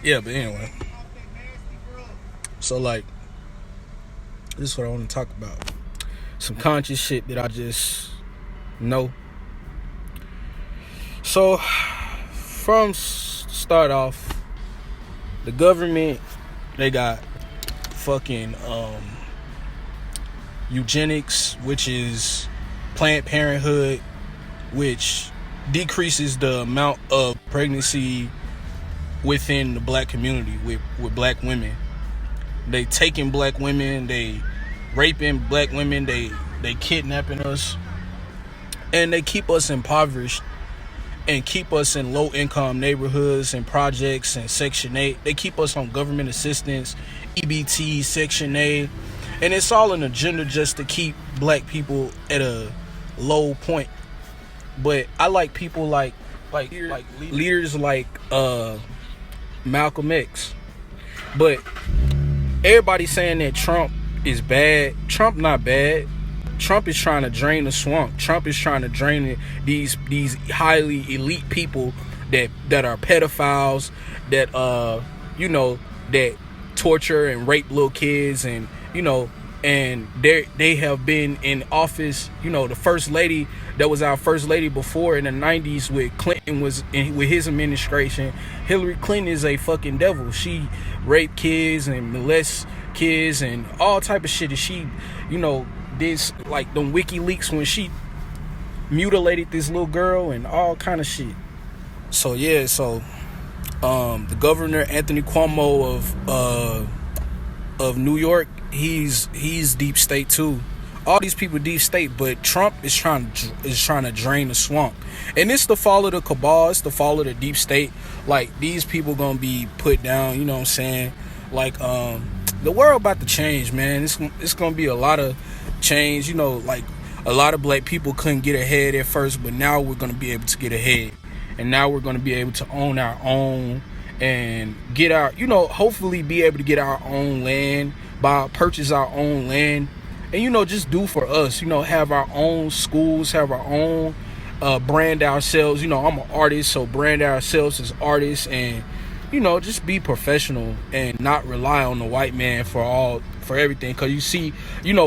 Yeah, but anyway. So like, this is what I want to talk about. Some conscious shit that I just know. So, from start off, the government, they got fucking eugenics, which is Planned Parenthood, which decreases the amount of pregnancy within the black community with black women. They taking black women, they raping black women, they kidnapping us, and they keep us impoverished and keep us in low income neighborhoods and projects and Section 8. They keep us on government assistance, EBT, Section A, and it's all an agenda just to keep black people at a low point. But I like people like leaders like Malcolm X. But everybody saying that Trump is bad. Trump not bad. Trump is trying to drain the swamp. Trump is trying to drain these highly elite people that are pedophiles, that that torture and rape little kids, and and they have been in office. The first lady that was our first lady before in the 90s with Clinton with his administration. Hillary Clinton is a fucking devil. She raped kids and molests kids and all type of shit. And she, did like them WikiLeaks when she mutilated this little girl and all kind of shit. So yeah, the governor Anthony Cuomo of New York, he's deep state too. All these people deep state, but Trump is trying to drain the swamp, and it's the fall of the cabal. It's the fall of the deep state. Like, these people gonna be put down. You know what I'm saying? Like, the world about to change, man. It's gonna be a lot of change. Like, a lot of black people couldn't get ahead at first, but now we're gonna be able to get ahead, and now we're gonna be able to own our own and get our, hopefully be able to get our own land, purchase our own land, and just do for us. Have our own schools, have our own brand ourselves. I'm an artist, so brand ourselves as artists, and just be professional and not rely on the white man for everything. Because you see,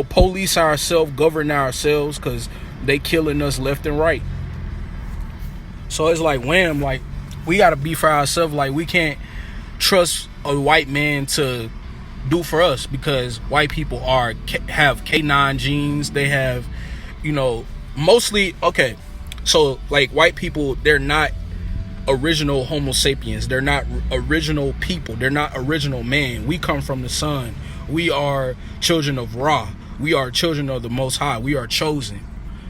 police ourselves, govern ourselves, because they killing us left and right. So it's like, wham, like, we got to be for ourselves. Like, we can't trust a white man to do for us, because white people have K9 genes. They have, mostly, okay, so like, white people, they're not original Homo sapiens. They're not original people. They're not original man. We come from the sun. We are children of Ra. We are children of the Most High. We are chosen.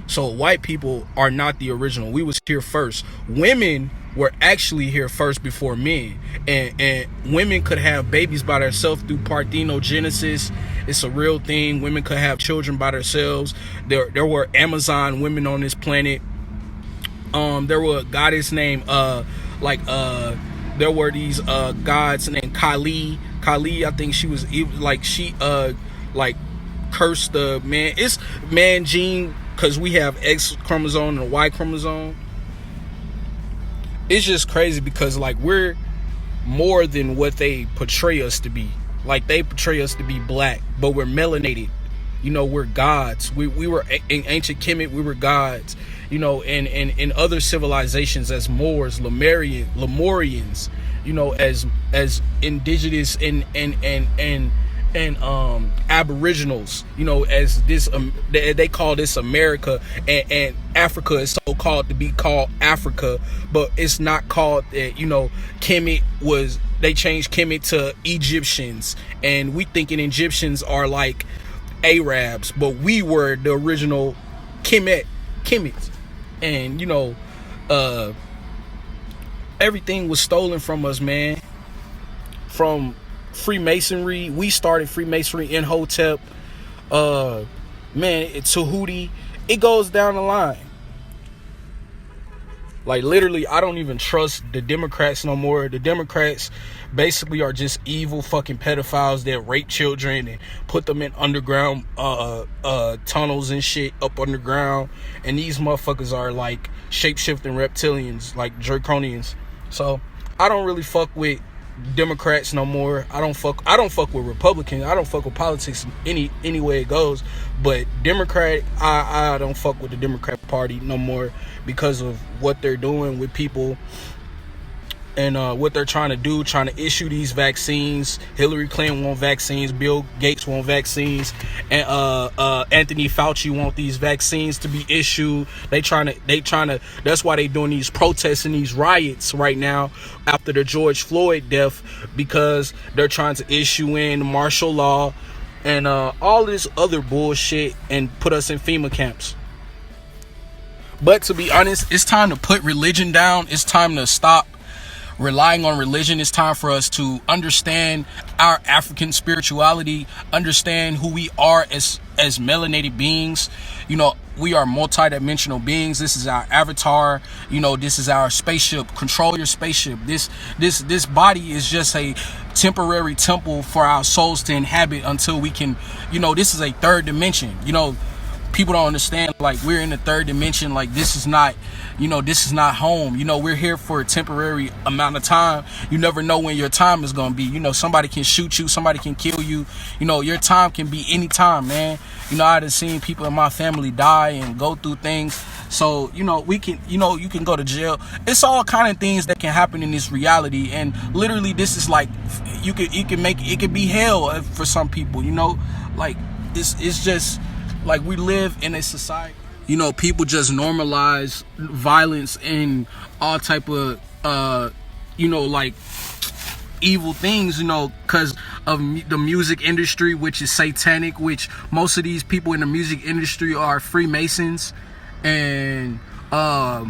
So white people are not the original. We was here first. Women were actually here first before men, and women could have babies by themselves through parthenogenesis. It's a real thing. Women could have children by themselves. There were Amazon women on this planet. There were a goddess named there were these gods named Kali. I think she was like, she cursed the man. It's man gene, because we have X chromosome and a Y chromosome. It's just crazy, because like, we're more than what they portray us to be. Like, they portray us to be black, but we're melanated. We're gods. We were in ancient Kemet. We were gods. In other civilizations as Moors, Lemurians, as indigenous and aboriginals, as this they call this America, and Africa is so called to be called Africa, but it's not called that. Kemet they changed Kemet to Egyptians, and we thinking Egyptians are like Arabs, but we were the original Kemet, and everything was stolen from us, man. From Freemasonry, we started Freemasonry in Hotep, Tahuti. It goes down the line. Like, literally, I don't even trust the Democrats no more. The Democrats basically are just evil fucking pedophiles that rape children and put them in underground tunnels and shit up underground. And these motherfuckers are like shape-shifting reptilians, like draconians. So I don't really fuck with Democrats no more. I don't fuck with Republicans. I don't fuck with politics any way it goes. But Democrat, I don't fuck with the Democrat Party no more because of what they're doing with people and what they're trying to do, trying to issue these vaccines. Hillary Clinton want vaccines, Bill Gates want vaccines, and Anthony Fauci want these vaccines to be issued. They trying to that's why they doing these protests and these riots right now after the George Floyd death, because they're trying to issue in martial law and all this other bullshit and put us in FEMA camps. But to be honest, it's time to put religion down. It's time to stop relying on religion. It's time for us to understand our African spirituality, understand who we are as melanated beings. You know, we are multidimensional beings. This is our avatar. You know, this is our spaceship. Control your spaceship. This body is just a temporary temple for our souls to inhabit until we can, you know, this is a third dimension. You know, people don't understand, like, we're in the third dimension. Like, this is not, you know, this is not home. You know, we're here for a temporary amount of time. You never know when your time is going to be. You know, somebody can shoot you, somebody can kill you. You know, your time can be any time, man. You know, I've seen people in my family die and go through things. So, you know, we can, you know, you can go to jail. It's all kind of things that can happen in this reality. And literally, this is like, you can make it could be hell for some people, you know, like it's just like we live in a society. You know, people just normalize violence and all type of, you know, like evil things, you know, because of the music industry, which is satanic, which most of these people in the music industry are Freemasons. And a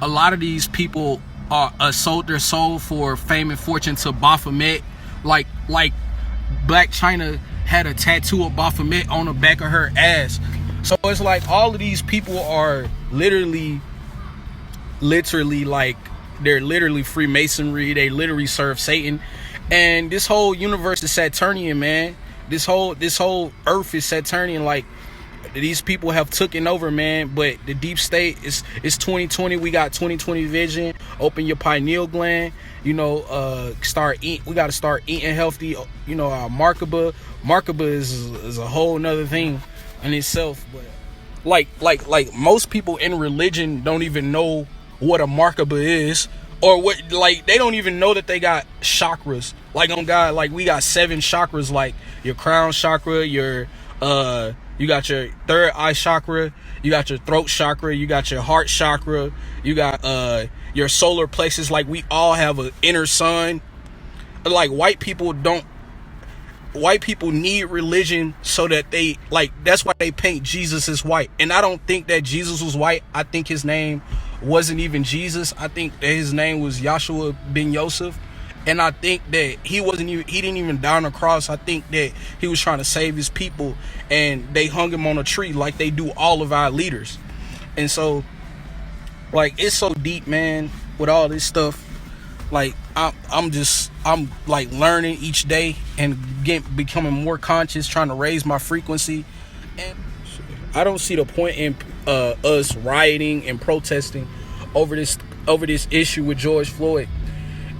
lot of these people are sold their soul for fame and fortune to Baphomet. Like Black China had a tattoo of Baphomet on the back of her ass. So it's like all of these people are literally like, they're literally Freemasonry. They literally serve Satan. And this whole universe is Saturnian, man. This whole earth is Saturnian. Like, these people have taken over, man. But the deep state is 2020. We got 2020 vision. Open your pineal gland. You know, we got to start eating healthy. You know, our Markaba is a whole nother thing in itself. But like most people in religion don't even know what a Markaba is, or what, like, they don't even know that they got chakras. Like, on God, like, we got 7 chakras, like your crown chakra, your you got your third eye chakra, you got your throat chakra, you got your heart chakra, you got your solar plexus. Like, we all have an inner sun. Like, white people need religion so that they, like, that's why they paint Jesus as white. And I don't think that Jesus was white. I think his name wasn't even Jesus. I think that his name was Yahshua ben Yosef. And I think that he didn't even die on the cross. I think that he was trying to save his people, and they hung him on a tree like they do all of our leaders. And so, like, it's so deep, man, with all this stuff. Like, I'm like learning each day and becoming more conscious, trying to raise my frequency. And I don't see the point in us rioting and protesting over this issue with George Floyd.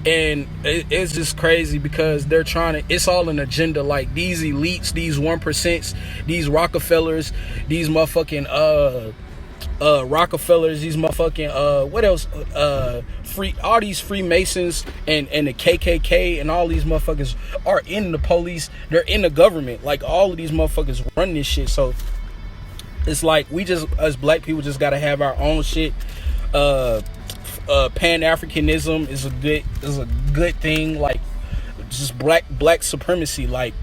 And it's just crazy because they're trying to, it's all an agenda. Like, these elites, these 1%, these Rockefellers, these motherfucking Rockefellers, these motherfucking what else, all these Freemasons and the KKK and all these motherfuckers are in the police. They're in the government. Like, all of these motherfuckers run this shit. So it's like, we just, as black people, just gotta have our own shit. Pan-Africanism is a good thing. Like, just black supremacy. Like,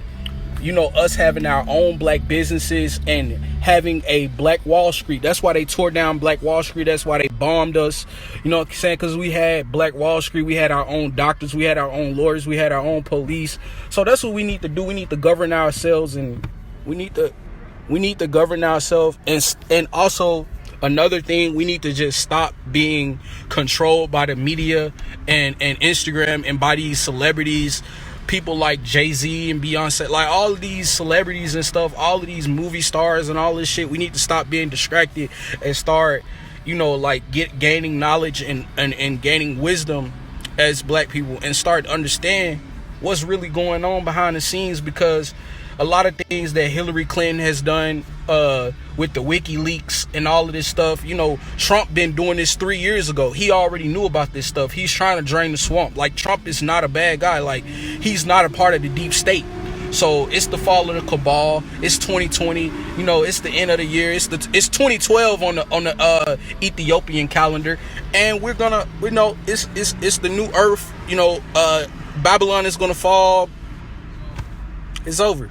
you know, us having our own black businesses and having a Black Wall Street. That's why they tore down Black Wall Street. That's why they bombed us. You know what I'm saying? Because we had Black Wall Street. We had our own doctors. We had our own lawyers. We had our own police. So that's what we need to do. We need to govern ourselves, and we need to govern ourselves. And also, another thing, we need to just stop being controlled by the media and Instagram and by these celebrities, people like Jay-Z and Beyonce, like all of these celebrities and stuff, all of these movie stars and all this shit. We need to stop being distracted and start, you know, like gaining knowledge and gaining wisdom as black people, and start to understand what's really going on behind the scenes, because a lot of things that Hillary Clinton has done with the WikiLeaks and all of this stuff, you know, Trump been doing this 3 years ago. He already knew about this stuff. He's trying to drain the swamp. Like, Trump is not a bad guy. Like, he's not a part of the deep state. So it's the fall of the cabal. It's 2020. You know, it's the end of the year. It's 2012 on the Ethiopian calendar, and we know it's the new Earth. You know, Babylon is gonna fall. It's over.